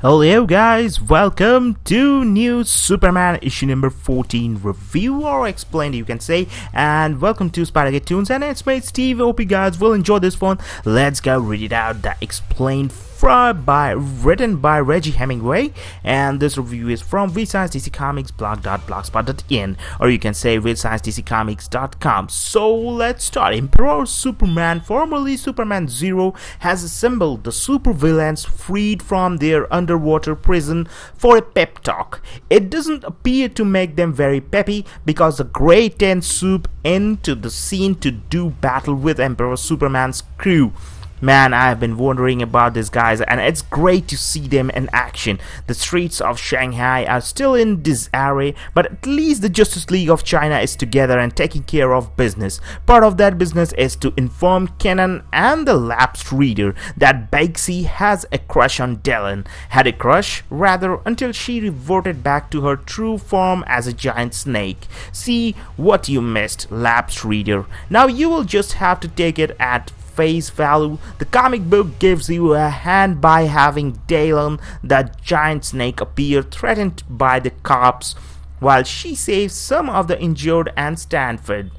Hello guys, welcome to new Superman issue number 14 review or explained you can say, and welcome to Spider Tunes, and it's me Steve. Hope you guys will enjoy this one. Let's go read it out. The explained written by Reggie Hemingway, and this review is from WeedScienceDCComics blog.blogspot.in, or you can say WeedScienceDCComics.com. So let's start. Emperor Superman, formerly Superman Zero, has assembled the supervillains freed from their underwater prison for a pep talk. It doesn't appear to make them very peppy because the Grey 10 swoop into the scene to do battle with Emperor Superman's crew. Man, I have been wondering about these guys, and it's great to see them in action. The streets of Shanghai are still in disarray, but at least the Justice League of China is together and taking care of business. Part of that business is to inform Kenan and the lapsed reader that Baxi has a crush on Dylan. Had a crush, rather, until she reverted back to her true form as a giant snake. See what you missed, lapsed reader. Now you will just have to take it at face value. The comic book gives you a hand by having Dylan, the giant snake, appear threatened by the cops while she saves some of the injured and Stanford.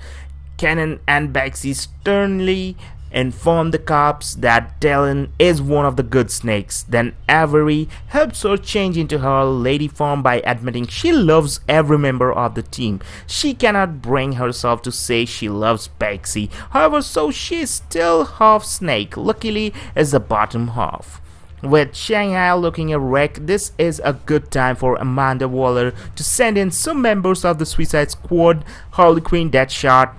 Kenan and Baxi sternly inform the cops that Dylan is one of the good snakes. Then Avery helps her change into her lady form by admitting she loves every member of the team. She cannot bring herself to say she loves Baxi, however, so she is still half snake. Luckily is the bottom half. With Shanghai looking a wreck, this is a good time for Amanda Waller to send in some members of the Suicide Squad, Harley Quinn, Deadshot,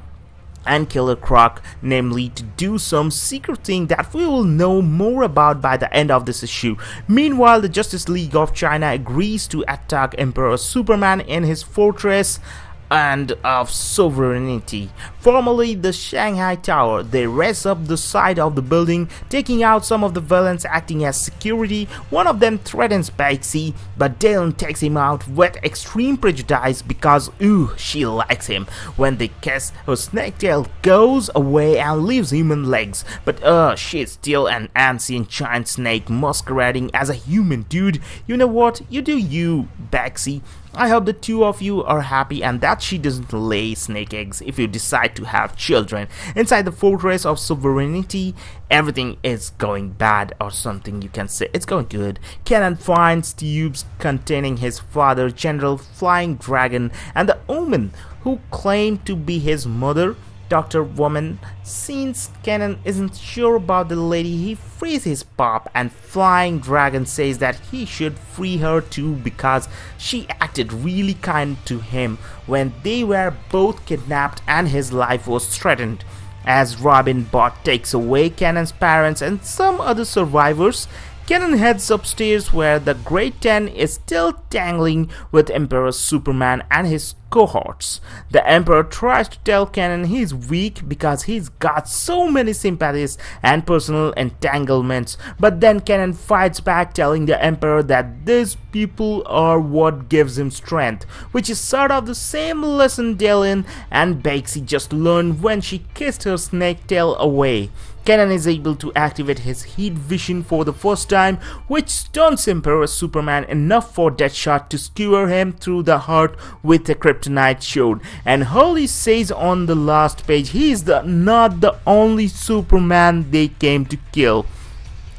and Killer Croc, namely to do some secret thing that we will know more about by the end of this issue. Meanwhile, the Justice League of China agrees to attack Emperor Superman in his fortress and of sovereignty, formerly the Shanghai Tower. They race up the side of the building, taking out some of the villains acting as security. One of them threatens Baxi, but Dylan takes him out with extreme prejudice because she likes him. When they kiss, her snake tail goes away and leaves human legs, but she's still an ancient giant snake masquerading as a human. Dude, you know what? You do you, Baxi. I hope the two of you are happy and that she doesn't lay snake eggs if you decide to have children. Inside the fortress of sovereignty, everything is going bad, or something you can say. It's going good. Kenan finds tubes containing his father, General Flying Dragon, and the Omen, who claim to be his mother, Dr. Woman. Since Kenan isn't sure about the lady, he frees his pop, and Flying Dragon says that he should free her too because she acted really kind to him when they were both kidnapped and his life was threatened. As Robin Bot takes away Kenan's parents and some other survivors, Kenan heads upstairs where the Grey 10 is still tangling with Emperor Superman and his cohorts. The Emperor tries to tell Kenan he's weak because he's got so many sympathies and personal entanglements, but then Kenan fights back, telling the Emperor that these people are what gives him strength, which is sort of the same lesson Dylan and Baxi just learned when she kissed her snake tail away. Kenan is able to activate his heat vision for the first time, which stuns Emperor Superman enough for Deadshot to skewer him through the heart with a kryptonite shield. And Harley says on the last page he is not the only Superman they came to kill.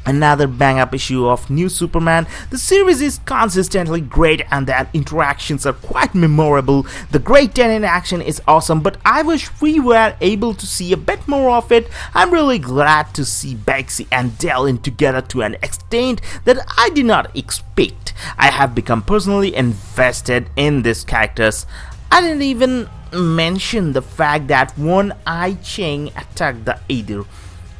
Another bang-up issue of New Superman. The series is consistently great and the interactions are quite memorable. The Grey 10 in action is awesome, but I wish we were able to see a bit more of it. I'm really glad to see Baxi and Dylan together to an extent that I did not expect. I have become personally invested in these characters. I didn't even mention the fact that One-Eye Chang attacked the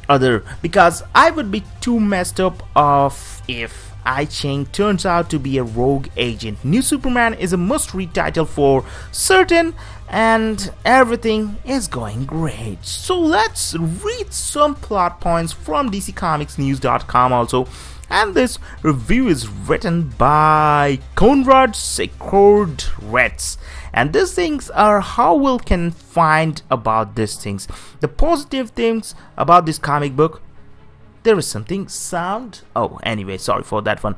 other because I would be too messed up off if I Chang turns out to be a rogue agent. New Superman is a must-read title for certain, and everything is going great. So let's read some plot points from DCComicsNews.com also. And this review is written by Konrad, Secord-Reitz. And these things are how we can find about these things. The positive things about this comic book. There is something sound. Oh, anyway, sorry for that one.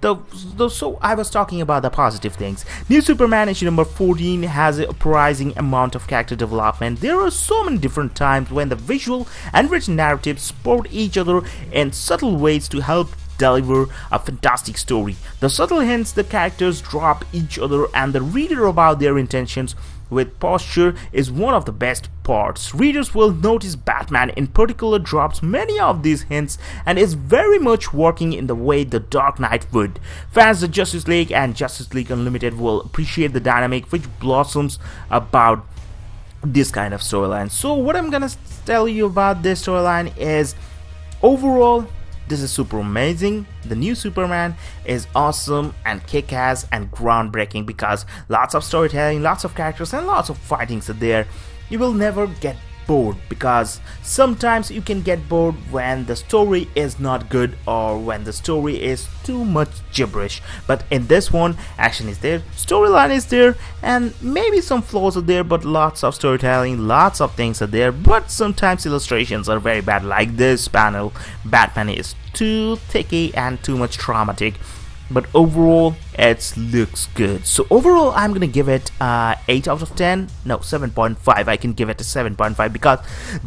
So I was talking about the positive things. New Superman issue number 14 has a surprising amount of character development. There are so many different times when the visual and written narratives support each other in subtle ways to help deliver a fantastic story. The subtle hints the characters drop each other and the reader about their intentions with posture is one of the best parts. Readers will notice Batman in particular drops many of these hints and is very much working in the way the Dark Knight would. Fans of Justice League and Justice League Unlimited will appreciate the dynamic which blossoms about this kind of storyline. So what I'm gonna tell you about this storyline is, overall, this is super amazing. The new Superman is awesome and kick-ass and groundbreaking because lots of storytelling, lots of characters and lots of fightings are there. You will never get bored because sometimes you can get bored when the story is not good or when the story is too much gibberish. But in this one, action is there, storyline is there, and maybe some flaws are there, but lots of storytelling, lots of things are there. But sometimes illustrations are very bad, like this panel. Batman is too thicky and too much traumatic. But overall, it looks good. So overall, I'm gonna give it 8 out of 10. No, 7.5. I can give it a 7.5 because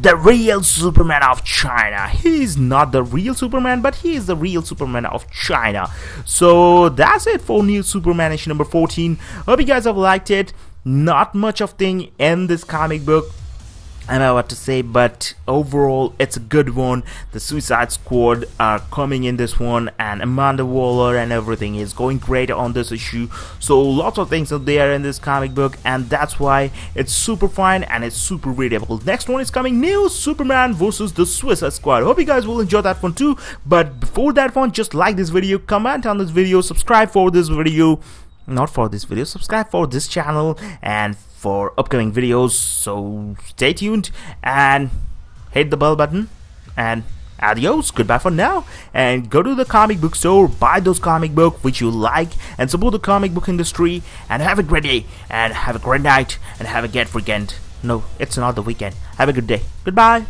the real Superman of China. He is not the real Superman, but he is the real Superman of China. So that's it for new Superman issue number 14. Hope you guys have liked it. Not much of thing in this comic book, I don't know what to say, but overall it's a good one. The Suicide Squad are coming in this one, and Amanda Waller and everything is going great on this issue. So lots of things are there in this comic book, and that's why it's super fine and it's super readable. Next one is coming, new Superman versus the Suicide Squad. Hope you guys will enjoy that one too. But before that one, just like this video, comment on this video, subscribe for this video. Not for this video, subscribe for this channel and for upcoming videos. So stay tuned and hit the bell button, and adios, goodbye for now. And go to the comic book store, buy those comic book which you like, and support the comic book industry. And have a great day, and have a great night, and have a great weekend. No, it's not the weekend. Have a good day. Goodbye.